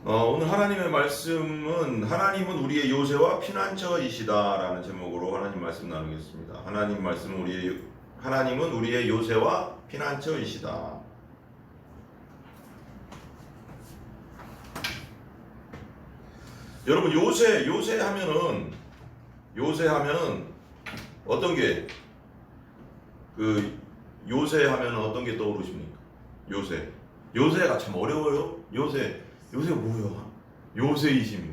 오늘 하나님의 말씀은 하나님은 우리의 요새와 피난처이시다라는 제목으로 하나님 말씀 나누겠습니다. 하나님은 우리의 요새와 피난처이시다. 여러분 요새 하면은 어떤 게 어떤 게 떠오르십니까? 요새가 참 어려워요. 요새가 뭐야? 요새이심이요.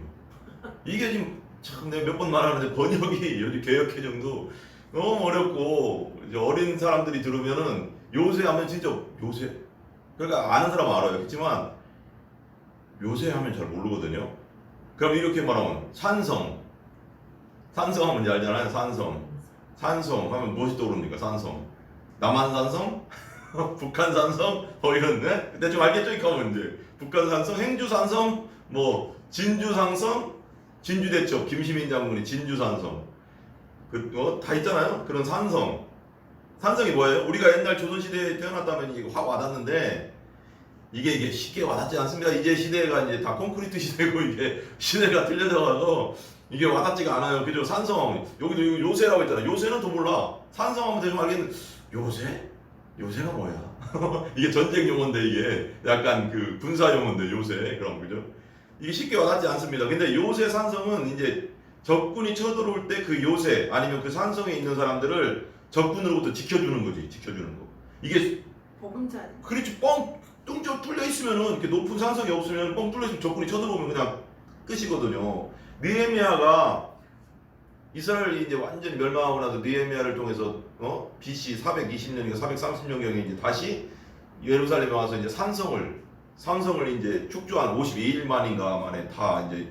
이게 지금 참 내가 몇 번 말하는데 번역이 요즘 개역개정도 너무 어렵고 이제 어린 사람들이 들으면은 요새하면 진짜 요새 그러니까 아는 사람은 알아요. 그렇지만 요새하면 잘 모르거든요. 그럼 이렇게 말하면 산성하면 뭔지 알잖아요. 산성 하면 무엇이 떠오릅니까? 산성 남한산성? 북한산성? 이런 대충 알겠죠? 이거 하면 이제 북한산성, 행주산성, 뭐 진주산성, 진주대첩 김시민 장군이 진주산성 다 있잖아요. 그런 산성이 뭐예요? 우리가 옛날 조선시대에 태어났다면 이게 확 와닿는데 이게 쉽게 와닿지 않습니다. 이제 시대가 이제 다 콘크리트 시대고 이게 시대가 틀려져가서 이게 와닿지가 않아요. 그죠? 산성 여기도 요새라고 했잖아. 요새는 더 몰라. 산성하면 대충 알겠는데 요새가 뭐야? 이게 전쟁 용어인데 이게 약간 그 군사 용어인데 요새 그럼 그죠? 이게 쉽게 와닿지 않습니다. 근데 요새 산성은 이제 적군이 쳐들어올 때 그 요새 아니면 그 산성에 있는 사람들을 적군으로부터 지켜주는 거지. 지켜주는 거. 이게 보금자리. 그렇지 뚱쩍 뚫려 있으면은 이렇게 높은 산성이 없으면 뻥 뚫려 있으면 적군이 쳐들어오면 그냥 끝이거든요. 느헤미야가 이스라엘이 이제 완전히 멸망하고 나서 느헤미야를 통해서 BC 420년인가 430년경에 이제 다시 예루살렘에 와서 이제 산성을 이제 축조한 52일 만인가 만에 다 이제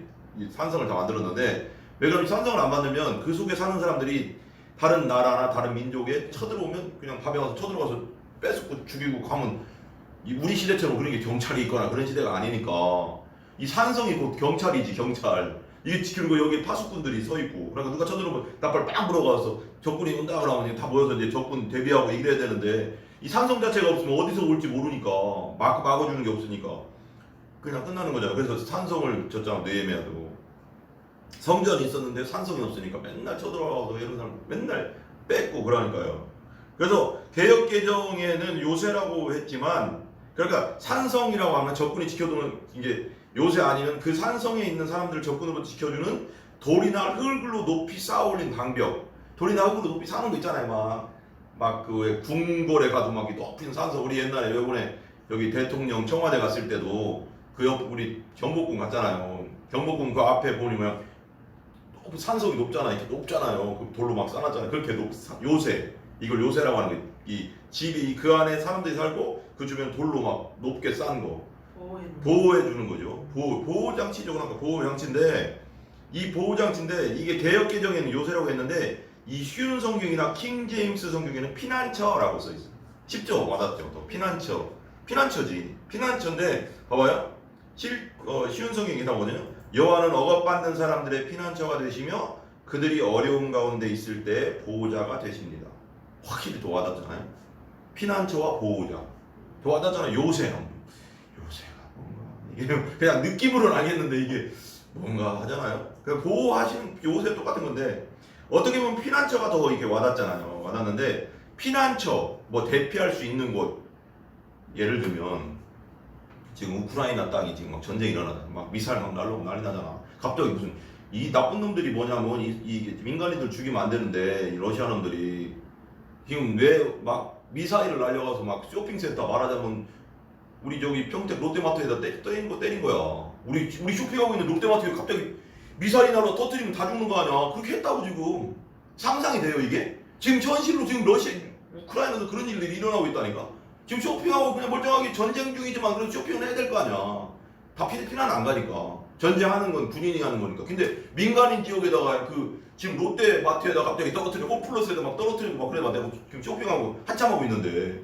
산성을 다 만들었는데 왜 그러면 산성을 안 만들면 그 속에 사는 사람들이 다른 나라나 다른 민족에 쳐들어오면 그냥 밤에 와서 쳐들어가서 뺏고 죽이고 가면 우리 시대처럼 그런 게 경찰이 있거나 그런 시대가 아니니까 이 산성이 곧 경찰이지 경찰. 이게 지키는 거 여기 파수꾼들이 서 있고 그러니까 누가 쳐들어오면 나팔 빵 불어가서 적군이 온다 그러면 다 모여서 이제 적군 대비하고 이래야 되는데 이 산성 자체가 없으면 어디서 올지 모르니까 막아주는 게 없으니까 그냥 끝나는 거잖아. 그래서 산성을 졌잖아. 느헤미야도 성전이 있었는데 산성이 없으니까 맨날 쳐들어가서 예루살렘 맨날 뺏고 그러니까요. 그래서 개역개정에는 요새라고 했지만 그러니까 산성이라고 하면 적군이 지켜두는 이게 요새 아니면 그 산성에 있는 사람들을 적군으로부터 지켜주는 돌이나 흙으로 높이 쌓아올린 방벽. 돌이나 흙으로 높이 쌓는 거 있잖아요. 막 그 왜 궁궐에 가도 막 높은 산성. 우리 옛날에 요번에 여기 대통령 청와대 갔을 때도 그 옆 우리 경복궁 갔잖아요. 경복궁 그 앞에 보니 그냥 산성이 높잖아요. 이렇게 높잖아요. 그 돌로 막 쌓았잖아요. 그렇게 요새 이걸 요새라고 하는 게 이 집이 그 안에 사람들이 살고 그 주변 돌로 막 높게 쌓은 거. 보호해 주는 거죠. 보호장치죠. 그러니까 보호장치인데 이 보호장치인데 이게 개역개정에는 요새라고 했는데 이 쉬운 성경이나 킹제임스 성경에는 피난처라고 써 있어요. 쉽죠? 와닿죠? 또 피난처지. 피난처인데 봐봐요. 쉬운 성경이 나오거든요. 여호와는 억압받는 사람들의 피난처가 되시며 그들이 어려움 가운데 있을 때 보호자가 되십니다. 확실히 더 와닿잖아요. 피난처와 보호자. 더 와닿잖아요. 요새가 뭔가 이게 그냥 느낌으로는 알겠는데 이게 뭔가 하잖아요. 그 보호하시는 요새 똑같은 건데 어떻게 보면 피난처가 더 이렇게 와닿잖아요. 와닿는데 피난처 뭐 대피할 수 있는 곳 예를 들면 지금 우크라이나 땅이 지금 막 전쟁이 일어나잖아. 막 미사일 막 날라오고 난리 나잖아. 갑자기 무슨 이 나쁜 놈들이 뭐냐면 이 민간인들 죽이면 안 되는데 이 러시아 놈들이 지금 왜 막 미사일을 날려가서 막 쇼핑센터 말하자면 우리 저기 평택 롯데마트에다 때린 거야. 우리 쇼핑하고 있는 롯데마트에 갑자기 미사일이 날라 터뜨리면 다 죽는 거 아니야. 그렇게 했다고 지금 상상이 돼요 이게? 지금 현실로 지금 우크라이나도 그런 일들이 일어나고 있다니까. 지금 쇼핑하고 그냥 멀쩡하게 전쟁 중이지만 그래도 쇼핑은 해야 될 거 아니야. 다 피난 안 가니까. 전쟁하는 건 군인이 하는 거니까. 근데 민간인 지역에다가 지금 롯데마트에다 갑자기 떨어뜨리고 홈플러스에다 막 떨어뜨리고 막 그래봐. 내가 지금 쇼핑하고 한참 하고 있는데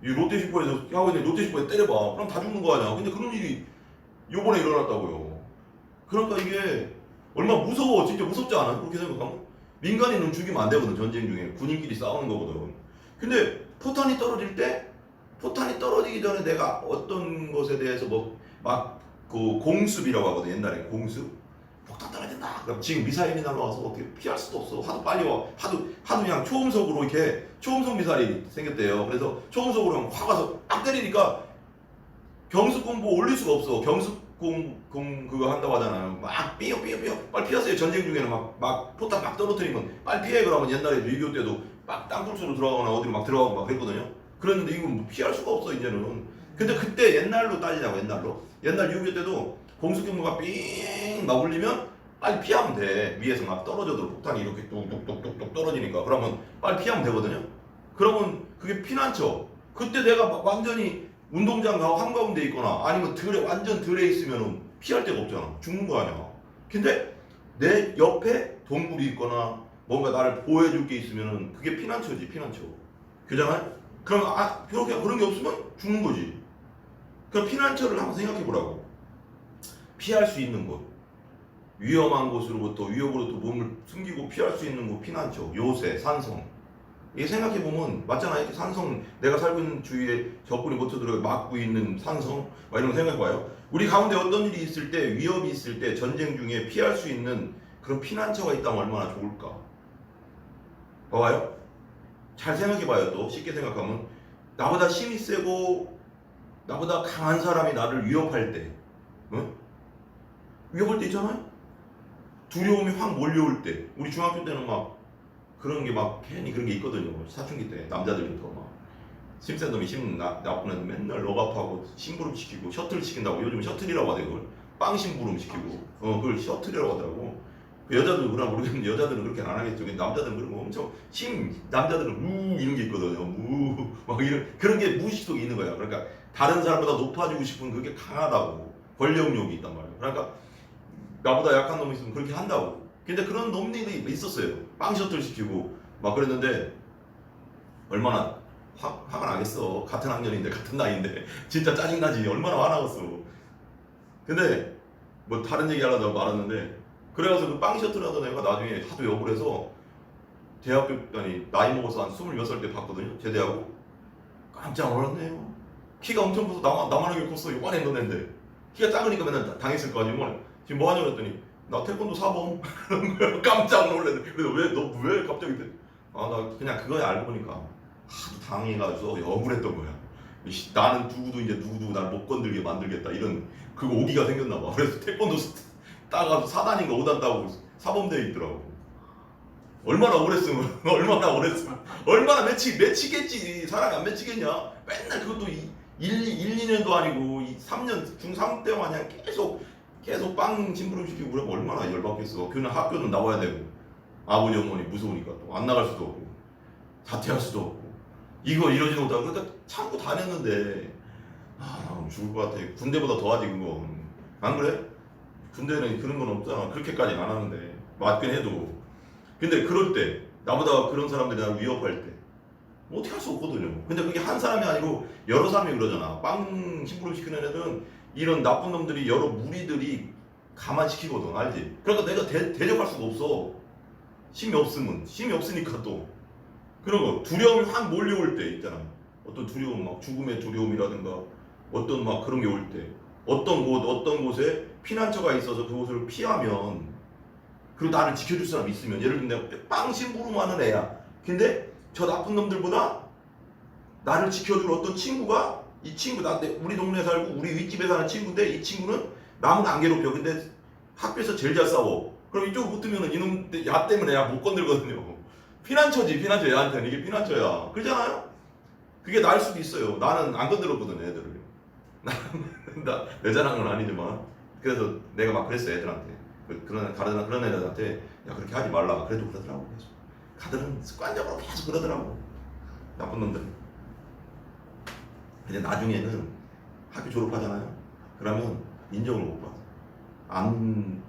이 롯데슈퍼에서 하고 있는 롯데슈퍼에 때려봐. 그럼 다 죽는 거 아니야. 근데 그런 일이 요번에 일어났다고요. 그러니까 이게 얼마나 무서워. 진짜 무섭지 않아? 그렇게 생각하면 민간인은 죽이면 안 되거든. 전쟁 중에 군인끼리 싸우는 거거든. 근데 포탄이 떨어지기 전에 내가 어떤 것에 대해서 막 그 공습이라고 하거든. 옛날에 공습. 폭탄 떨어진다. 그럼 지금 미사일이 날라와서 어떻게 피할 수도 없어. 하도 빨리 와. 하도 그냥 초음속으로 이렇게 초음속 미사일이 생겼대요. 그래서 초음속으로 확 와서 딱 때리니까 경습 공보 올릴 수가 없어. 경습 공 그거 한다고 하잖아요. 막 삐요 빨리 피하세요. 전쟁 중에는 막 포탄 막 떨어뜨리면 빨리 피해. 그러면 옛날에 6.25 때도 막 땅굴수로 들어가거나 어디로 막 들어가고 막 그랬거든요. 그랬는데 이건 뭐 피할 수가 없어 이제는. 근데 그때 옛날로 따지자고. 옛날 6.25 때도 공습경보가 삥 막 울리면 빨리 피하면 돼. 위에서 막 떨어져도 폭탄이 이렇게 뚝뚝뚝뚝 떨어지니까. 그러면 빨리 피하면 되거든요. 그러면 그게 피난처. 그때 내가 완전히 운동장 가고 한가운데 있거나 아니면 완전 들에 있으면 피할 데가 없잖아. 죽는 거 아니야. 근데 내 옆에 동굴이 있거나 뭔가 나를 보호해줄 게 있으면 그게 피난처지. 피난처. 그잖아요? 그럼 그런 게 없으면 죽는 거지. 그럼 피난처를 한번 생각해 보라고. 피할 수 있는 곳, 위험한 곳으로부터 위협으로부터 몸을 숨기고 피할 수 있는 곳 피난처, 요새, 산성. 이게 생각해 보면 맞잖아요. 이렇게 산성, 내가 살고 있는 주위에 적군이 못 들어가 막고 있는 산성, 막 이런 거 생각해 봐요. 우리 가운데 어떤 일이 있을 때, 위협이 있을 때, 전쟁 중에 피할 수 있는 그런 피난처가 있다면 얼마나 좋을까. 봐봐요. 잘 생각해 봐요. 또 쉽게 생각하면 나보다 힘이 세고 나보다 강한 사람이 나를 위협할 때, 응? 위협할 때 있잖아요. 두려움이 확 몰려올 때. 우리 중학교 때는 막 그런 게 막 괜히 그런 게 있거든요. 사춘기 때 남자들부터 막 심센 놈이 나쁜 애들 맨날 억압하고 심부름 시키고 셔틀 시킨다고. 요즘 셔틀이라고 하대. 그걸 빵 심부름 시키고 그걸 셔틀이라고 하더라고. 그 여자들 그러나 모르겠는데 여자들은 그렇게 안 하겠죠. 남자들은 그런 거 엄청 남자들은 우 이런 게 있거든요. 우 막 이런 그런 게 무의식 속에 있는 거야. 그러니까 다른 사람보다 높아지고 싶은 그게 강하다고. 권력욕이 있단 말이야. 그러니까 나보다 약한 놈이 있으면 그렇게 한다고. 근데 그런 놈들이 있었어요. 빵 셔틀 시키고 막 그랬는데 얼마나 화가 나겠어. 같은 학년인데 같은 나이인데 진짜 짜증나지. 얼마나 화나겠어. 근데 뭐 다른 얘기 하려다가 말았는데 그래가지고 그 빵 셔틀 하던 애가 나중에 하도 욕을 해서 대학교 나이 먹어서 한 20몇 살 때 봤거든요. 제대하고 깜짝 놀랐네요. 키가 엄청 커서 나만하게 컸어. 요만한 놈인데 키가 작으니까 맨날 당했을 거 아니에요. 지금 뭐 하냐고 했더니 나 태권도 사범. 깜짝 놀랐네. 그래서 왜 갑자기 나 그냥 그거에 알고 보니까 하도 당해가지고 억울했던 거야. 나는 누구도 날 못 건들게 만들겠다 이런 그거 오기가 생겼나 봐. 그래서 태권도 따가지고 4단인가 5단 따고 사범대에 있더라고. 얼마나 억울했으면 얼마나 맺히겠지. 사람이 안 맺히겠냐. 맨날 그것도 2년도 아니고 3년 중3 때만 그냥 계속 빵 심부름 시키고 그러면 얼마나 열받겠어. 학교는 나와야 되고 아버지 어머니 무서우니까 또 안 나갈 수도 없고 자퇴할 수도 없고 이거 이러지도 못하고 그러니까 참고 다녔는데 나 죽을 것 같아. 군대보다 더하지 그거. 안 그래? 군대는 그런 건 없잖아. 그렇게까지는 안 하는데 맞긴 해도. 근데 그럴 때 나보다 그런 사람들이 나를 위협할 때 뭐 어떻게 할 수 없거든요. 근데 그게 한 사람이 아니고 여러 사람이 그러잖아. 빵 심부름 시키는 애들은 이런 나쁜 놈들이 여러 무리들이 감안시키거든. 알지? 그러니까 내가 대적할 수가 없어. 힘이 없으니까 또 그런 거 두려움이 확 몰려올 때 있잖아. 어떤 두려움 막 죽음의 두려움이라든가 어떤 막 그런 게 올 때 어떤 곳에 피난처가 있어서 그곳을 피하면 그리고 나를 지켜줄 사람이 있으면 예를 들면 내가 빵 심부름하는 애야. 근데 저 나쁜 놈들보다 나를 지켜줄 어떤 친구가 이 친구 우리 동네에 살고 우리 윗집에 사는 친구인데 이 친구는 남은 안 괴롭혀. 근데 학교에서 제일 잘 싸워. 그럼 이쪽으로 붙으면은 이놈 야 때문에 야 못 건들거든요. 피난처지. 얘한테는 이게 피난처야. 그러잖아요. 그게 나을 수도 있어요. 나는 안 건드렸거든 애들을. 내 자랑은 아니지만 그래서 내가 막 그랬어 애들한테. 그런 애들한테 야 그렇게 하지 말라. 그래도 그러더라고. 계속. 가들은 습관적으로 계속 그러더라고. 나쁜 놈들은. 근데 나중에는 학교 졸업하잖아요. 그러면 인정을 못 받아. 안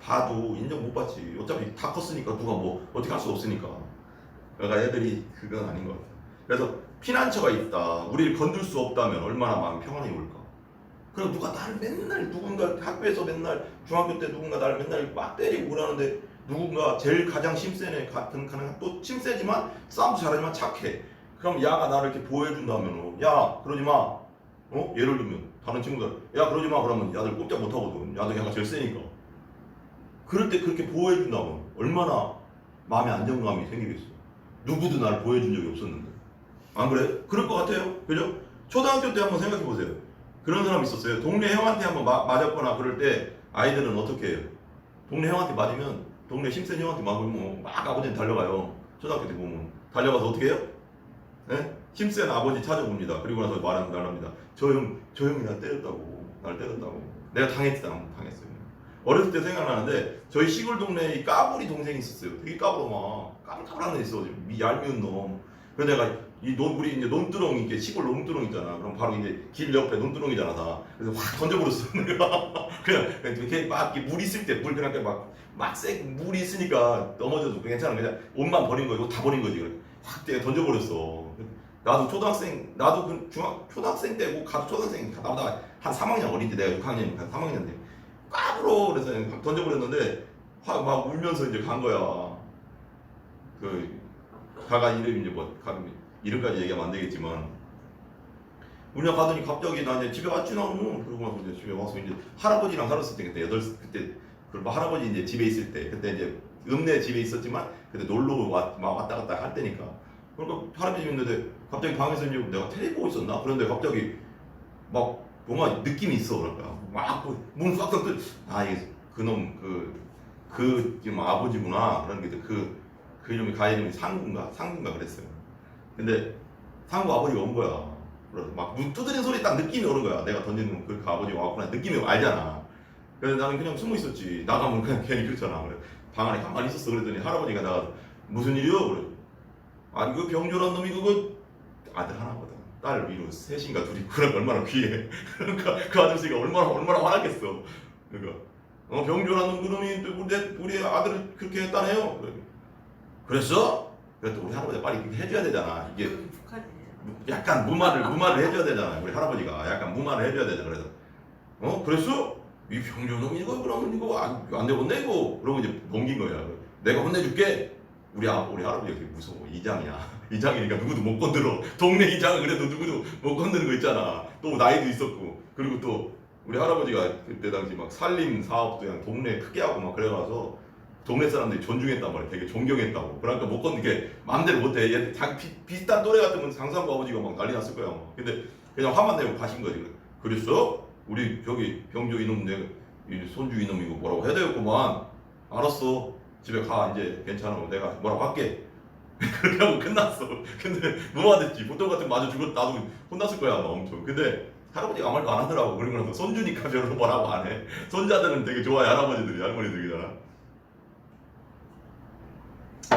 봐도 인정 못 받지. 어차피 다 컸으니까 누가 뭐 어떻게 할 수 없으니까. 그러니까 애들이 그건 아닌 것 같아. 그래서 피난처가 있다. 우리를 건들 수 없다면 얼마나 마음 평안이 올까. 그리고 누가 나를 맨날 누군가 학교에서 맨날 중학교 때 누군가 나를 맨날 막 때리고 그러는데 누군가 제일 가장 힘센 애 같은 또 힘세지만 싸움도 잘하지만 착해. 그럼 야가 나를 이렇게 보호해준다면 야 그러지 마. 예를 들면 다른 친구들 야 그러지 마 그러면 야들 꼼짝 못 하거든. 야들 걔가 제일 세니까. 그럴 때 그렇게 보호해 준다면 얼마나 마음의 안정감이 생기겠어. 누구도 나를 보호해 준 적이 없었는데. 안 그래? 그럴 것 같아요. 그죠? 초등학교 때 한번 생각해 보세요. 그런 사람 있었어요. 동네 형한테 한번 맞았거나 그럴 때 아이들은 어떻게 해요? 동네 형한테 맞으면 동네 힘센 형한테 맞으면 막 아버지는 달려가요. 초등학교 때 보면 달려가서 어떻게 해요? 네? 힘센 아버지 찾아봅니다. 그리고 나서 말합니다. 저 형이 날 때렸다고. 내가 당했어요. 어렸을 때 생각나는데 저희 시골 동네에 이 까불이 동생이 있었어요. 되게 까불어 까불까불한 애 있어. 얄미운 놈. 그래서 내가 우리 이제 논두렁 이게 시골 논두렁 있잖아. 그럼 바로 이제 길 옆에 논두렁이잖아 다. 그래서 확 던져버렸어. 내가 그냥 이렇게 막 물 있을 때 물 그냥 물이 있으니까 넘어져도 괜찮아. 그냥 옷만 버린 거고 다 버린 거지. 확 내가 던져버렸어. 나도 초등학생 때고 가도 초등학생 나보다 한 3학년 어린데 내가 6학년이니까 3학년인데 까불어 그래서 그냥 던져버렸는데 확 막 울면서 이제 간 거야. 가가 이름이 이제 이름까지 얘기하면 안 되겠지만 울며 가더니 갑자기 나 이제 집에 왔지 나는. 그러고 나서 이제 집에 와서 이제 할아버지랑 살았을 때 그때 할아버지 이제 집에 있을 때 그때 이제 읍내 집에 있었지만 그때 놀러 왔다 갔다 할 때니까. 그러니까 할아버지 집에 있는데 갑자기 방에서 이제 내가 텔레비 보고 있었나? 그런데 갑자기 막 뭔가 느낌이 있어. 그러니까 막문 싹싹 이게 그놈 지금 아버지구나. 그런 게 그 이름이 가 이름이 상구인가 그랬어요. 근데 상구 아버지가 온 거야. 그래서 막 문 두드리는 소리 딱 느낌이 오는 거야. 내가 던지는 그 아버지가 왔구나 느낌이 알잖아. 그래서 나는 그냥 숨어 있었지. 나가면 그냥 괜히 그렇잖아. 그래. 방 안에 가만히 있었어. 그랬더니 할아버지가 나가서 무슨 일이요? 그래. 아니 그 병조란 놈이 그거 아들 하나거든. 딸 위로 셋인가 둘이. 그런 얼마나 귀해. 그러니까 그 아저씨가 얼마나 화났겠어. 그러니까 병조란 놈 그놈이 우리 아들을 그렇게 했다네요. 그래. 그랬어? 그래도 우리 할아버지가 빨리 해줘야 되잖아. 이게 약간 무마를 해줘야 되잖아. 우리 할아버지가 약간 무마를 해줘야 되잖아. 그래서 그랬어? 이 병조놈 이거 그러면 이거 안 되겠네 이거. 그러고 이제 넘긴 거야. 내가 혼내줄게. 우리 할아버지가 되게 무서워. 이장이니까 누구도 못 건드려. 동네 이장은 그래도 누구도 못 건드는 거 있잖아. 또 나이도 있었고. 그리고 또 우리 할아버지가 그때 당시 막 살림 사업도 그냥 동네 크게 하고 막 그래가서 동네 사람들이 존중했단 말이야. 되게 존경했다고. 그러니까 못 건드게 마음대로 못해. 얘 비슷한 또래 같으면 상상부 아버지가 막 난리 났을 거야. 근데 그냥 화만 내고 가신 거지. 그랬어? 우리 저기 병조 이놈 손주 이놈 이거 뭐라고 해야 되겠구만. 알았어. 집에 가 이제 괜찮아. 내가 뭐라고 할게. 그렇게 하고 끝났어. 근데 뭐가 됐지. 보통 같으면 맞아 죽었 나도 혼났을 거야 아마 엄청. 근데 할아버지가 아무 말도 안 하더라고. 그러고 나서 손주니까 별로 뭐라고 안 해. 손자들은 되게 좋아해. 할머니들이잖아.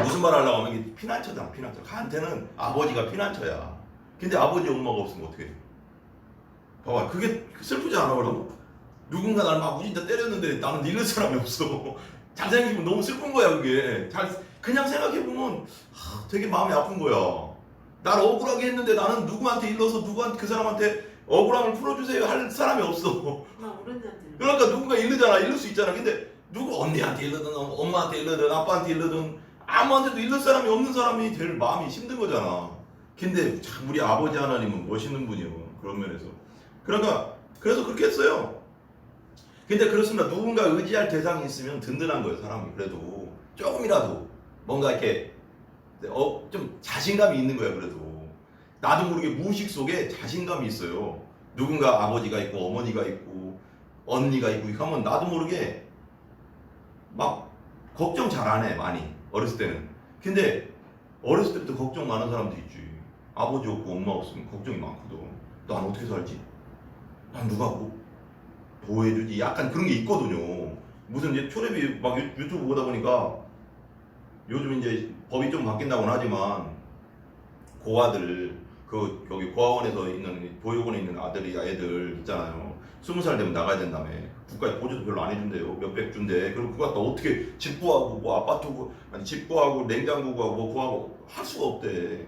무슨 말 하려고 하면 이게 피난처잖아. 걔한테는 아버지가 피난처야. 근데 아버지 엄마가 없으면 어떻게 돼? 봐봐 그게 슬프지 않아 그럼? 누군가 나를 막 우진다 때렸는데 나는 잃을 사람이 없어. 잘생기면 너무 슬픈 거야 그게. 그냥 생각해보면 되게 마음이 아픈 거야. 나를 억울하게 했는데 나는 누구한테 일러서 그 사람한테 억울함을 풀어주세요 할 사람이 없어. 그러니까 누군가 잃을 수 있잖아. 근데 누구 언니한테 일러든 엄마한테 일러든 아빠한테 일러든 아무한테도 잃을 사람이 없는 사람이 제일 마음이 힘든 거잖아. 근데 참 우리 아버지 하나님은 멋있는 분이요. 그런 면에서. 그러니까 그래서 그렇게 했어요. 근데 그렇습니다. 누군가 의지할 대상이 있으면 든든한 거예요. 사람이 그래도 조금이라도 뭔가 이렇게 좀 자신감이 있는 거예요. 그래도 나도 모르게 무의식 속에 자신감이 있어요. 누군가 아버지가 있고 어머니가 있고 언니가 있고 하면 나도 모르게 막 걱정 잘 안 해. 많이 어렸을 때는. 근데 어렸을 때부터 걱정 많은 사람도 있지. 아버지 없고 엄마 없으면 걱정이 많거든. 난 어떻게 살지? 난 누가 보호해주지? 약간 그런 게 있거든요. 무슨 이제 초랩이 막 유튜브 보다 보니까 요즘 이제 법이 좀 바뀐다고는 하지만 고아들 여기 고아원에서 있는 보육원에 있는 애들 있잖아요. 20살 되면 나가야 된다며. 국가에 보조도 별로 안 해준대요. 몇백 준대. 그럼 그거 또 어떻게 집 구하고 뭐 아파트 집 구하고 냉장고 구하고 뭐 구하고 할 수가 없대.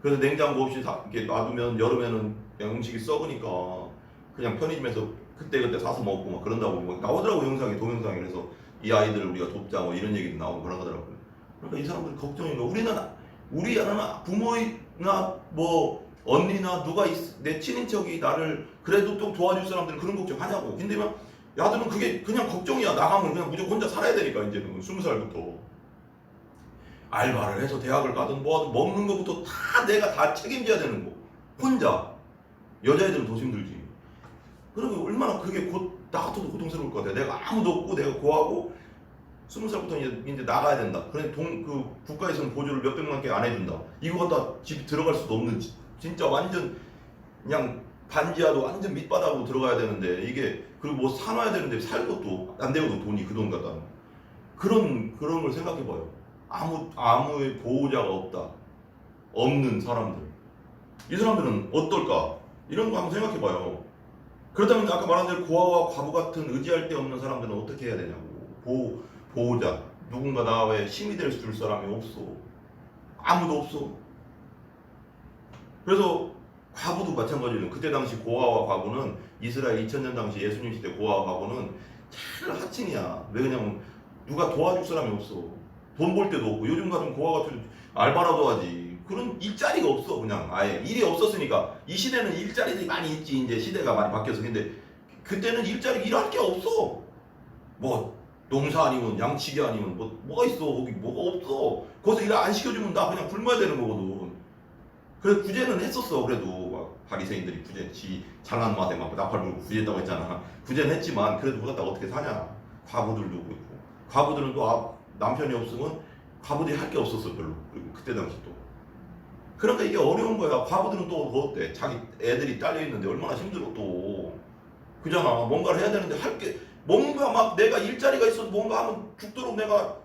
그래서 냉장고 없이 이렇게 놔두면 여름에는 그냥 음식이 썩으니까 그냥 편의점에서 그때 사서 먹고 막 그런다고 막 나오더라고 동영상이. 그래서 이 아이들을 우리가 돕자 뭐 이런 얘기도 나오고 그러더라고요. 그러니까 이 사람들 걱정인 거. 우리 부모나 뭐 언니나 누가 내 친인척이 나를 그래도 좀 도와줄 사람들은 그런 걱정 하냐고. 근데 막 야들은 그게 그냥 걱정이야. 나가면 그냥 무조건 혼자 살아야 되니까 이제는 20살부터 알바를 해서 대학을 가든 뭐하든 먹는 것부터 다 내가 다 책임져야 되는 거. 혼자. 여자애들은 더 힘들지. 그러면 얼마나 그게 나 같아도 고통스러울 것 같아. 내가 아무도 없고 내가 고하고 20살부터 이제 나가야 된다. 그래 그 국가에서는 보조를 몇백만 개 안 해준다. 이거 갖다 집 들어갈 수도 없는 진짜 완전 그냥 반지하도 완전 밑바닥으로 들어가야 되는데 이게 그리고 뭐 사놔야 되는데 살 것도 안 되거든. 돈이 그 돈 갖다 그런 걸 생각해봐요. 아무의 보호자가 없는 사람들. 이 사람들은 어떨까? 이런 거 한번 생각해봐요. 그렇다면 아까 말한 대로 고아와 과부 같은 의지할 데 없는 사람들은 어떻게 해야 되냐고. 보호자. 누군가 나의 힘이 될 줄 사람이 없어. 아무도 없어. 그래서 과부도 마찬가지로 그때 당시 고아와 과부는 이스라엘 2000년 당시 예수님 시대 고아와 과부는 잘 하층이야. 왜 그러냐면 누가 도와줄 사람이 없어. 돈 벌 데도 없고 요즘 같은 고아 같은 알바라도 하지. 그런 일자리가 없어. 그냥 아예 일이 없었으니까. 이 시대는 일자리들이 많이 있지. 이제 시대가 많이 바뀌어서. 근데 그때는 일할 게 없어. 뭐 농사 아니면 양치기 아니면 뭐가 있어. 거기 뭐가 없어. 거기서 일 안 시켜주면 나 그냥 굶어야 되는 거거든. 그래서 구제는 했었어. 그래도 막 바리새인들이 잘난 맛에 막 나팔 불고 구제했다고 했잖아. 구제는 했지만 그래도 그거 갖다가 어떻게 사냐. 과부들도 있고. 과부들은 또 남편이 없으면 과부들이 할 게 없었어 별로. 그리고 그때 당시 또. 그러니까 이게 어려운 거야. 과부들은 또 어때? 자기 애들이 딸려 있는데 얼마나 힘들어 또. 그잖아. 뭔가를 해야 되는데 할 게 뭔가 막 내가 일자리가 있어도 뭔가 하면 죽도록 내가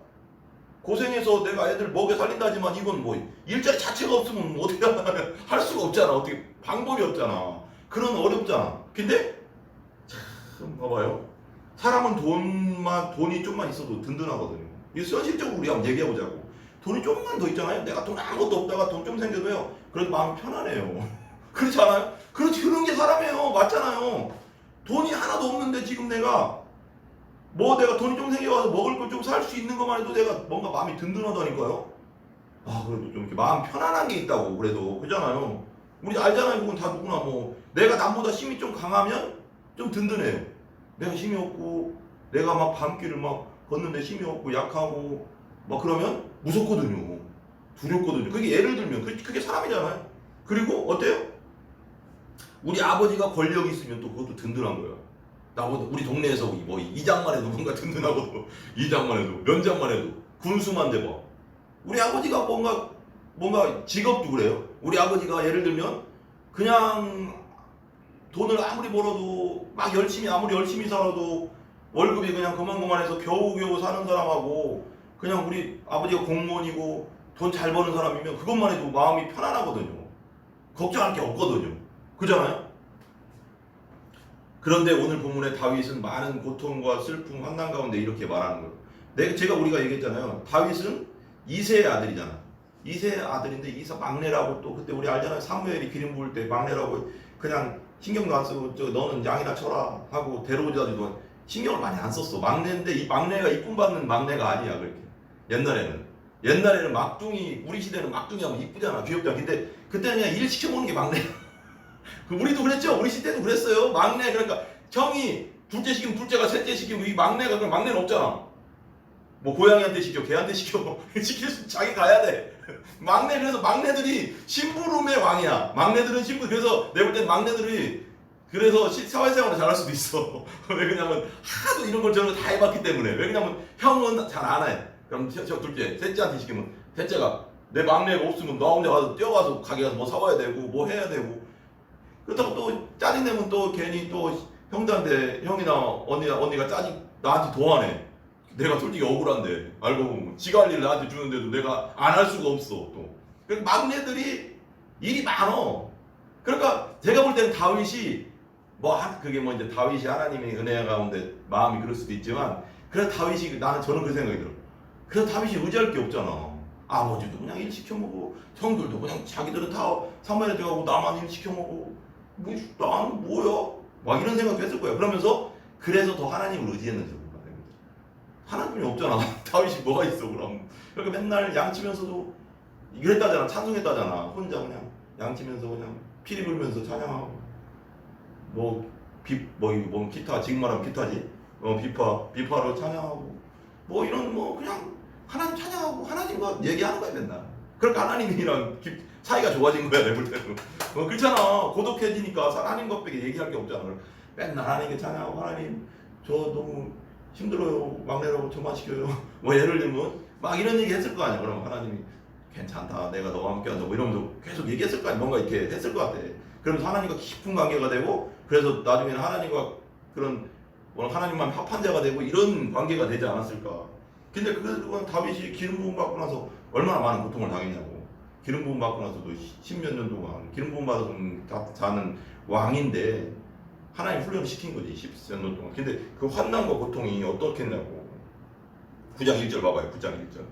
고생해서 내가 애들 먹여 살린다지만 이건 뭐 일자리 자체가 없으면 어떻게 할 수가 없잖아. 어떻게 방법이 없잖아. 그런 어렵잖아. 근데 참 봐봐요. 사람은 돈이 좀만 있어도 든든하거든요. 이 현실적으로 우리 한번 얘기해보자고. 돈이 조금만 더 있잖아요. 내가 돈 아무것도 없다가 돈 좀 생겨도요. 그래도 마음이 편하네요. 그렇지 않아요? 그렇지 그런 게 사람이에요. 맞잖아요. 돈이 하나도 없는데 지금 내가 돈이 좀 생겨서 먹을 걸 좀 살 수 있는 것만 해도 내가 뭔가 마음이 든든하다니까요. 그래도 좀 이렇게 마음 편안한 게 있다고 그래도 그잖아요. 우리 알잖아요. 그건 다 누구나 내가 남보다 힘이 좀 강하면 좀 든든해요. 내가 힘이 없고 내가 막 밤길을 막 걷는데 힘이 없고 약하고 막 그러면 무섭거든요. 두렵거든요. 그게 예를 들면 그게 사람이잖아요. 그리고 어때요? 우리 아버지가 권력이 있으면 또 그것도 든든한 거야. 나보다 우리 동네에서 뭐 이장만 해도 뭔가 든든하거든. 이장만 해도 면장만 해도 군수만 돼봐. 우리 아버지가 뭔가 직업도 그래요. 우리 아버지가 예를 들면 그냥 돈을 아무리 벌어도 막 아무리 열심히 살아도 월급이 그냥 그만해서 겨우겨우 사는 사람하고 그냥 우리 아버지가 공무원이고 돈 잘 버는 사람이면 그것만 해도 마음이 편안하거든요. 걱정할 게 없거든요. 그잖아요? 그런데 오늘 본문의 다윗은 많은 고통과 슬픔, 환난 가운데 이렇게 말하는 거예요. 우리가 얘기했잖아요. 다윗은 이세의 아들이잖아. 이세의 아들인데 막내라고 또 그때 우리 알잖아요. 사무엘이 기름 부을 때 막내라고 그냥 신경도 안 쓰고 너는 양이나 쳐라 하고 데려오자도 신경을 많이 안 썼어. 막내인데 이 막내가 이쁨 받는 막내가 아니야. 그렇게 옛날에는 막둥이 우리 시대는 막둥이 하면 이쁘잖아. 귀엽잖아. 근데 그때는 그냥 일 시켜먹는 게 막내야. 우리도 그랬죠. 우리 시대도 그랬어요. 막내 그러니까 형이 둘째 시키면 둘째가 셋째 시키면 이 막내가 그냥 막내는 없잖아. 뭐 고양이한테 시켜 개한테 시켜 시킬 수 자기 가야 돼. 그래서 막내들이 심부름의 왕이야. 막내들은 그래서 내가 볼 땐 막내들이 그래서 사회생활을 잘할 수도 있어. 왜 그러냐면 하도 이런 걸 저런 거 다 해봤기 때문에. 왜 그러냐면 형은 잘 안 해. 그럼 셋째한테 시키면 셋째가 내 막내가 없으면 너 혼자 가서 뛰어가서 가게 가서 뭐 사와야 되고 뭐 해야 되고 그렇다고 또 짜증내면 또 괜히 또 형들한테 형이나 언니가 나한테 더 하네. 내가 솔직히 억울한데 알고 보면 지가 할 일을 나한테 주는데도 내가 안 할 수가 없어. 또 그러니까 막내들이 일이 많어. 그러니까 제가 볼 때는 다윗이 그게 이제 다윗이 하나님의 은혜 가운데 마음이 그럴 수도 있지만 그래서 저는 그 생각이 들어. 그래서 다윗이 의지할 게 없잖아. 아버지도 그냥 일 시켜먹고 형들도 그냥 자기들은 다 사무엘에 들어가고 나만 일 시켜먹고 나는 뭐야? 막 이런 생각도 했을 거야. 그래서 더 하나님을 의지했는지 몰라. 하나님이 없잖아. 다윗이 뭐가 있어 그럼. 그러니까 맨날 양치면서도 그랬다잖아. 찬송했다잖아. 혼자 그냥 양치면서 그냥 피리 불면서 찬양하고 뭐 기타 지금 말하면 기타지 비파로 찬양하고 뭐 이런 뭐 그냥 하나님 찬양하고 하나님과 얘기하는 거야 맨날. 그러니까 하나님이랑 사이가 좋아진 거야 내볼 때는. 그렇잖아. 고독해지니까 하나님과 밖에 얘기할 게 없잖아. 맨날 하나님께 찬양하고 하나님 저 너무 힘들어요 막내라고 저만 시켜요 뭐 예를 들면 막 이런 얘기 했을 거 아니야. 그럼 하나님이 괜찮다 내가 너와 함께 한다 뭐 이러면서 계속 얘기했을 거 아니야. 뭔가 이렇게 했을 것 같아. 그러면서 하나님과 깊은 관계가 되고 그래서 나중에는 하나님과 그런 하나님만 합한 자가 되고 이런 관계가 되지 않았을까. 근데 그건 다윗이 기름 부음 받고 나서 얼마나 많은 고통을 당했냐고. 기름 부음 받고 나서도 10몇 년 동안 기름 부음 받아서 자는 왕인데 하나님 훈련을 시킨 거지 10몇 년 동안. 근데 그 환난과 고통이 어떻겠냐고. 9장 1절 봐봐요. 9장 1절.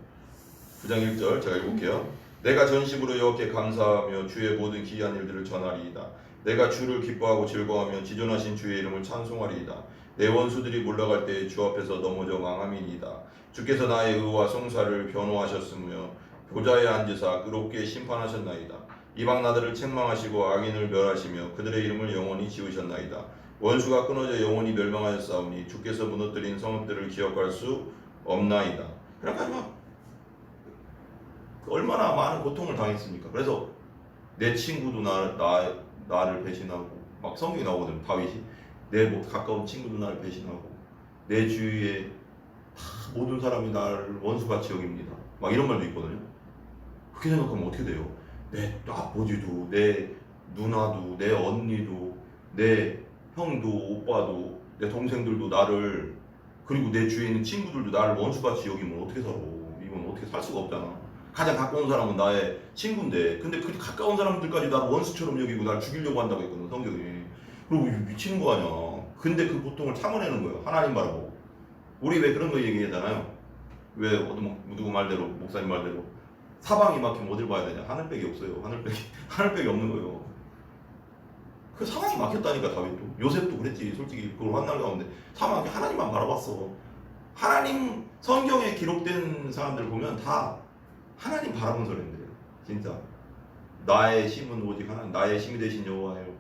9장 1절 제가 읽을게요. 내가 전심으로 여호와께 감사하며 주의 모든 기이한 일들을 전하리이다. 내가 주를 기뻐하고 즐거워하며 지존하신 주의 이름을 찬송하리이다. 내 원수들이 몰려갈 때에 주 앞에서 넘어져 망함이니이다. 주께서 나의 의와 송사를 변호하셨으며 보좌에 앉으사 의롭게 심판하셨나이다. 이방 나라들을 책망하시고 악인을 멸하시며 그들의 이름을 영원히 지으셨나이다. 원수가 끊어져 영원히 멸망하였사오니 주께서 무너뜨린 성읍들을 기억할 수 없나이다. 그러니까 막 얼마나 많은 고통을 당했습니까? 그래서 내 친구도 나를 배신하고 막 성경이 나오거든요. 다윗이 내 가까운 친구도 나를 배신하고 내 주위에 다 모든 사람이 나를 원수같이 여깁니다. 막 이런 말도 있거든요. 그렇게 생각하면 어떻게 돼요? 내 아버지도 내 누나도 내 언니도 내 형도 오빠도 내 동생들도 나를 그리고 내 주위에 있는 친구들도 나를 원수같이 여기면 어떻게 살아? 이건 어떻게 살 수가 없잖아. 가장 가까운 사람은 나의 친구인데 근데 그 가까운 사람들까지 나를 원수처럼 여기고 나를 죽이려고 한다고 했거든 성경이. 그리고 미치는 거 아니야. 근데 그 고통을 참아내는 거예요. 하나님 바라보고. 우리 왜 그런 거 얘기하잖아요. 왜 누구 말대로 목사님 말대로 사방이 막히면 어딜 봐야 되냐. 하늘백이 없어요. 하늘백이 없는 거예요. 그 사방이 막혔다니까. 다윗도 요셉도 그랬지. 솔직히 그걸 환난 가운데 사방이 하나님만 바라봤어. 하나님 성경에 기록된 사람들 보면 다 하나님 바라본 사람들이에요. 진짜 나의 힘은 오직 하나님. 나의 힘이 되신 여호와예요.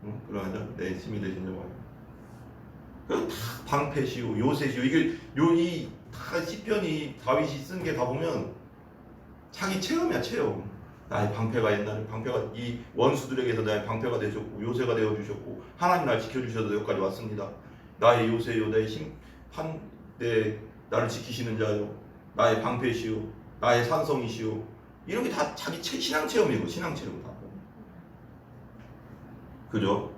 응? 그러하자 내 힘이 되신 여호와예요. 그 다 방패시오 요새시오. 이게 이 다 시편이 다윗이 쓴 게 다 보면 자기 체험이야 체험. 나의 방패가 옛날에 방패가 이 원수들에게서 나의 방패가 되셨고 요새가 되어 주셨고 하나님 날 지켜주셔서 여기까지 왔습니다. 나의 요새요 나의 심판 내 나를 지키시는 자요 나의 방패시오 나의 산성이시오. 이런 게 다 자기 신앙 체험이고 신앙 체험 다. 그죠?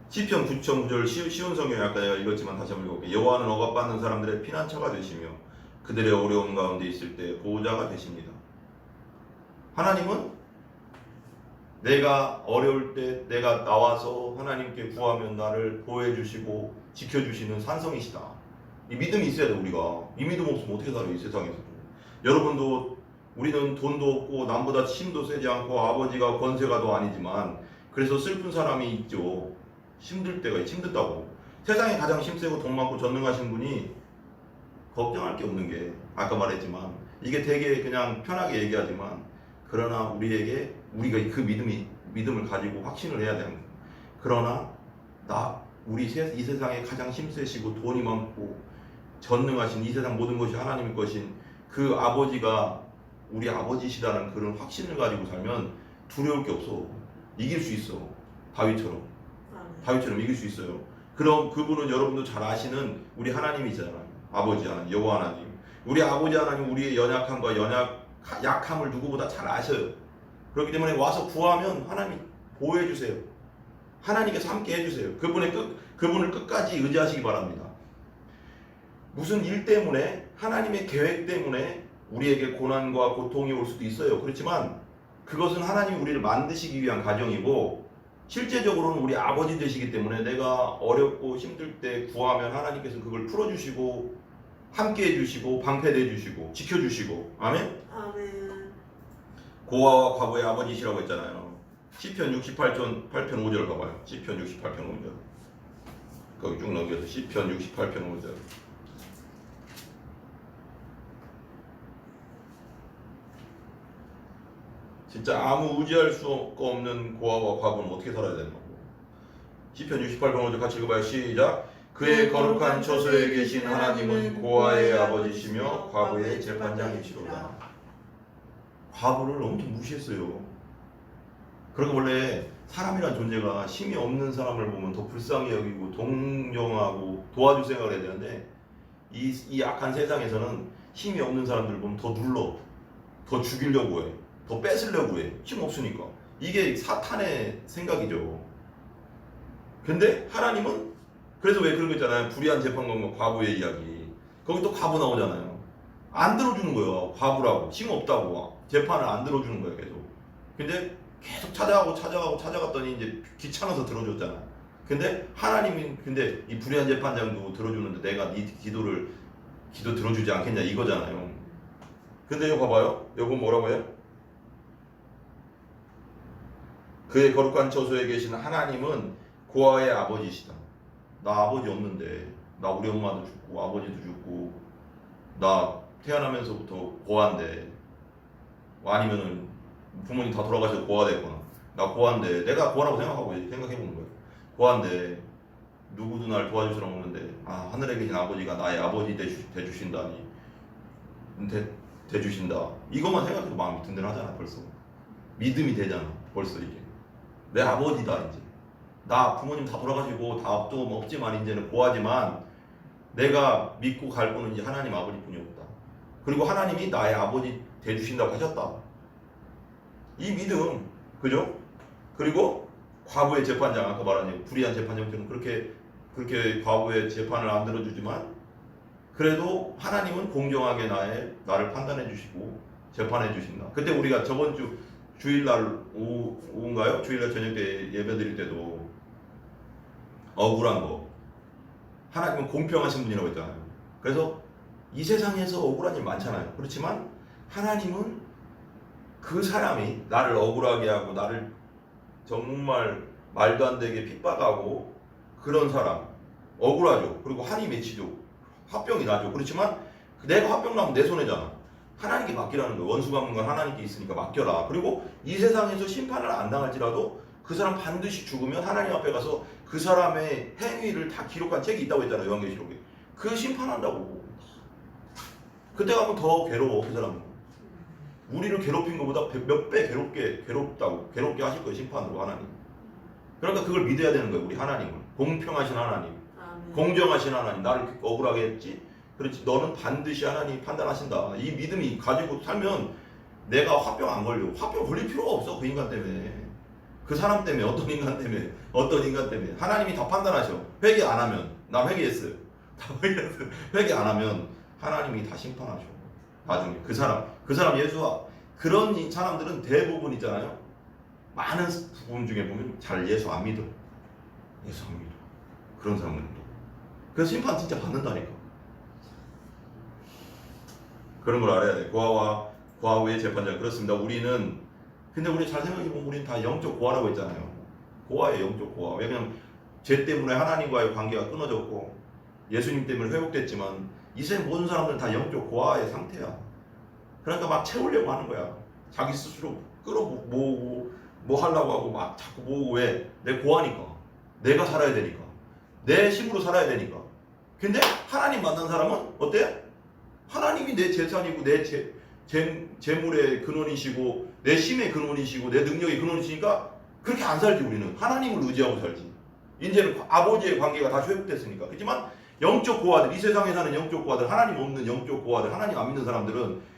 시편 9.9절 쉬운 성경이 아까 내가 읽었지만 다시 한번 읽어볼게요. 여호와는 억압받는 사람들의 피난처가 되시며 그들의 어려움 가운데 있을 때 보호자가 되십니다. 하나님은 내가 어려울 때 내가 나와서 하나님께 구하면 나를 보호해 주시고 지켜주시는 산성이시다. 이 믿음이 있어야 돼. 우리가 이 믿음 없으면 어떻게 살아요 이 세상에서. 여러분도 우리는 돈도 없고 남보다 힘도 세지 않고 아버지가 권세가도 아니지만 그래서 슬픈 사람이 있죠. 힘들 때가 힘들다고. 세상에 가장 힘세고 돈 많고 전능하신 분이 걱정할 게 없는 게 아까 말했지만 이게 되게 그냥 편하게 얘기하지만 그러나 우리에게 우리가 그 믿음을 가지고 확신을 해야 되는 거예요. 그러나 우리 이 세상에 가장 힘세시고 돈이 많고 전능하신 이 세상 모든 것이 하나님의 것인 그 아버지가 우리 아버지시다는 그런 확신을 가지고 살면 두려울 게 없어. 이길 수 있어. 다윗처럼 이길 수 있어요. 그럼 그분은 여러분도 잘 아시는 우리 하나님이잖아요. 아버지 하나님, 여호와 하나님. 우리 아버지 하나님 우리의 연약함과 약함을 누구보다 잘 아셔요. 그렇기 때문에 와서 구하면 하나님이 보호해 주세요. 하나님께서 함께 해주세요. 그분을 끝까지 의지하시기 바랍니다. 무슨 일 때문에 하나님의 계획 때문에 우리에게 고난과 고통이 올 수도 있어요. 그렇지만 그것은 하나님이 우리를 만드시기 위한 과정이고 실제적으로는 우리 아버지 되시기 때문에 내가 어렵고 힘들 때 구하면 하나님께서 그걸 풀어주시고 함께 해주시고 방패돼 주시고 지켜주시고 아멘? 아멘. 고아와 과부의 아버지시라고 했잖아요. 시편 68편 5절 가봐요. 시편 68편 5절 거기 쭉 넘겨서 시편 68편 5절 진짜 아무 의지할 수 없는 고아와 과부는 어떻게 살아야 되는 거고. 시편 68편 먼저 같이 읽어봐요. 시작. 그의 거룩한 처소에 계신 하나님은 고아의 아버지시며 과부의 재판장이시로다. 과부를 엄청 무시했어요. 그러니까 원래 사람이란 존재가 힘이 없는 사람을 보면 더 불쌍히 여기고 동정하고 도와줄 생각을 해야 되는데 이 악한 세상에서는 힘이 없는 사람들을 보면 더 눌러, 더 죽이려고 해, 더 뺏으려고 해. 힘 없으니까. 이게 사탄의 생각이죠. 근데 하나님은 그래서 왜 그런 거 있잖아요. 불의한 재판관과 과부의 이야기. 거기 또 과부 나오잖아요. 안 들어주는 거예요. 과부라고. 힘 없다고. 재판을 안 들어주는 거예요. 계속. 근데 계속 찾아갔더니 이제 귀찮아서 들어줬잖아. 근데 하나님이 근데 이 불의한 재판장도 들어주는데 내가 네 기도 들어주지 않겠냐 이거잖아요. 근데 이거 봐봐요. 여기 뭐라고 해요? 그의 거룩한 처소에 계신 하나님은 고아의 아버지시다. 나 아버지 없는데 나 우리 엄마도 죽고 아버지도 죽고 나 태어나면서부터 고아인데 아니면은 부모님 다 돌아가셔서 고아 됐거나 나 고아인데 내가 고아라고 생각해보는 거예요. 고아인데 누구도 날 도와줄 사람 없는데 하늘에 계신 아버지가 나의 아버지 돼주신다니 돼주신다. 이것만 생각해도 마음이 든든하잖아. 벌써 믿음이 되잖아. 벌써 이게 내 아버지다. 이제 나 부모님 다 돌아가시고 다 또 없지만 이제는 고아지만 내가 믿고 갈 분은 이제 하나님 아버지뿐이 없다. 그리고 하나님이 나의 아버지 돼주신다고 하셨다. 이 믿음, 그죠? 그리고 과부의 재판장, 아까 말한 불의한 재판장처럼 그렇게 과부의 재판을 안 들어주지만 그래도 하나님은 공정하게 나를 판단해 주시고 재판해 주신다. 그때 우리가 저번 주 주일날 오후인가요? 주일날 저녁 때 예배 드릴 때도 억울한 거 하나님은 공평하신 분이라고 했잖아요. 그래서 이 세상에서 억울한 일 많잖아요. 그렇지만 하나님은 그 사람이 나를 억울하게 하고 나를 정말 말도 안 되게 핍박하고 그런 사람 억울하죠. 그리고 한이 맺히죠. 화병이 나죠. 그렇지만 내가 화병 나면 내 손해잖아. 하나님께 맡기라는 거예요. 원수 갚는 건 하나님께 있으니까 맡겨라. 그리고 이 세상에서 심판을 안 당할지라도 그 사람 반드시 죽으면 하나님 앞에 가서 그 사람의 행위를 다 기록한 책이 있다고 했잖아요. 요한계시록에. 그 심판한다고. 그때 가면 더 괴로워. 그 사람은. 우리를 괴롭힌 것보다 몇 배 괴롭게 하실 거예요. 심판으로 하나님. 그러니까 그걸 믿어야 되는 거예요. 우리 하나님을. 공평하신 하나님. 공정하신 하나님. 나를 억울하게 했지. 그렇지. 너는 반드시 하나님이 판단하신다. 이 믿음이 가지고 살면 내가 화병 안 걸려. 화병 걸릴 필요가 없어. 그 인간 때문에. 그 사람 때문에. 어떤 인간 때문에. 하나님이 다 판단하셔. 회개 안 하면. 나 회개했어요. 다 회개했어요. 회개 안 하면 하나님이 다 심판하셔. 나중에 그 사람 예수와 그런 사람들은 대부분 있잖아요. 많은 부분 중에 보면 잘 예수 안 믿어. 예수 안 믿어. 그런 사람들도. 그래서 심판 진짜 받는다니까. 그런 걸 알아야 돼. 고아와 고아의 재판장. 그렇습니다. 근데 우리 잘 생각해보면 우리는 다 영적 고아라고 했잖아요. 고아예요. 영적 고아. 왜냐면 죄 때문에 하나님과의 관계가 끊어졌고 예수님 때문에 회복됐지만 이 세상 모든 사람들은 다 영적 고아의 상태야. 그러니까 막 채우려고 하는 거야. 자기 스스로 끌어모으고 뭐 하려고 하고 막 자꾸 모으고 왜? 내 고아니까. 내가 살아야 되니까. 내 힘으로 살아야 되니까. 근데 하나님 만난 사람은 어때? 하나님이 내 재산이고 내 재물의 근원이시고 내 힘의 근원이시고 내 능력의 근원이시니까 그렇게 안 살지. 우리는 하나님을 의지하고 살지. 이제는 아버지의 관계가 다시 회복됐으니까. 그렇지만 영적 고아들, 이 세상에 사는 영적 고아들, 하나님 없는 영적 고아들, 하나님 안 믿는 사람들은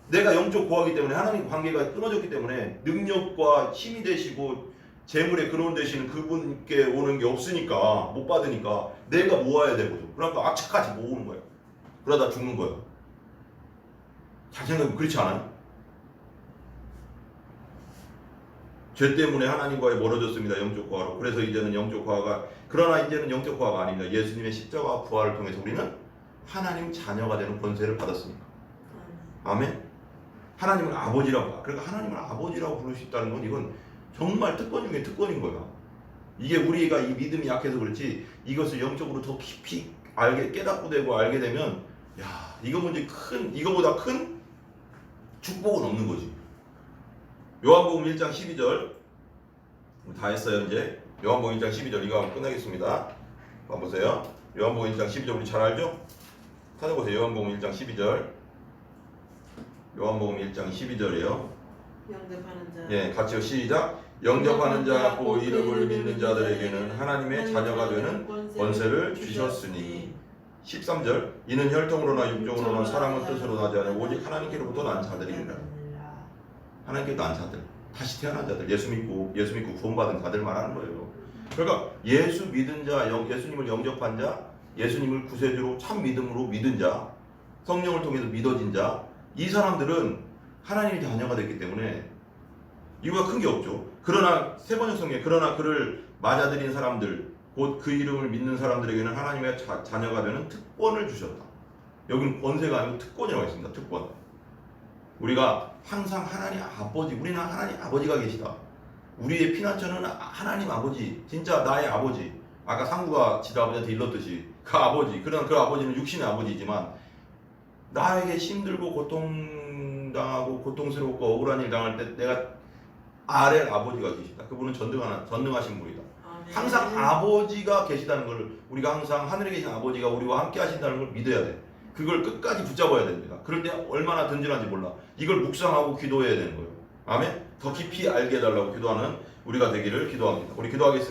내가 영적 고아이기 때문에 하나님 관계가 끊어졌기 때문에 능력과 힘이 되시고 재물의 근원 되시는 그분께 오는 게 없으니까 못 받으니까 내가 모아야 되거든. 그러니까 악착같이 모으는 거야. 그러다 죽는 거야. 잘 생각해보면 그렇지 않아요? 죄 때문에 하나님과의 멀어졌습니다. 영적 고아로. 그래서 이제는 영적 고아가 그러나 이제는 영적 고아가 아닙니다. 예수님의 십자가 부활을 통해서 우리는 하나님 자녀가 되는 권세를 받았습니다. 아멘. 하나님을 아버지라고 봐. 그러니까 하나님을 아버지라고 부를 수 있다는 건 이건 정말 특권 중에 특권인 거야. 이게 우리가 이 믿음이 약해서 그렇지 이것을 영적으로 더 깊이 깨닫고 되고 알게 되면 이거보다 큰 축복은 없는 거지. 요한복음 1장 12절 다 했어요. 이제 요한복음 1장 12절 이거 하면 끝내겠습니다. 한번 보세요. 요한복음 1장 12절 우리 잘 알죠? 찾아보세요. 요한복음 1장 12절. 요한복음 1장 12절이에요. 영접하는 자. 예, 같이요. 시작. 영접하는 자, 그 이름을 믿는 자들에게는 하나님의 자녀가 되는 권세를 주셨으니. 13절. 이는 혈통으로나 육종으로나 사람의 뜻으로 나지 않고 오직 하나님께로부터 난 자들이니라. 하나님께 난 자들, 다시 태어난 자들, 예수 믿고 구원받은 자들 말하는 거예요. 그러니까 예수 믿은 자, 예수님을 영접한 자, 예수님을 구세주로 참 믿음으로 믿은 자, 성령을 통해서 믿어진 자, 이 사람들은 하나님의 자녀가 됐기 때문에 이유가 큰 게 없죠. 그러나 세 번역 성경에 그러나 그를 맞아들인 사람들, 곧 그 이름을 믿는 사람들에게는 하나님의 자녀가 되는 특권을 주셨다. 여기는 권세가 아니고 특권이라고 했습니다. 특권. 우리가 항상 하나님 아버지, 우리는 하나님 아버지가 계시다. 우리의 피난처는 하나님 아버지, 진짜 나의 아버지. 아까 상구가 지다 아버지한테 일렀듯이 그 아버지, 그러나 그 아버지는 육신의 아버지지만 나에게 힘들고 고통당하고 고통스럽고 억울한 일 당할 때 내가 아래 아버지가 계시다. 그분은 전능하신 분이다. 항상 아버지가 계시다는 걸 우리가 항상 하늘에 계신 아버지가 우리와 함께 하신다는 걸 믿어야 돼. 그걸 끝까지 붙잡아야 됩니다. 그럴 때 얼마나 든든한지 몰라. 이걸 묵상하고 기도해야 되는 거예요. 아멘. 더 깊이 알게 해달라고 기도하는 우리가 되기를 기도합니다. 우리 기도하겠습니다.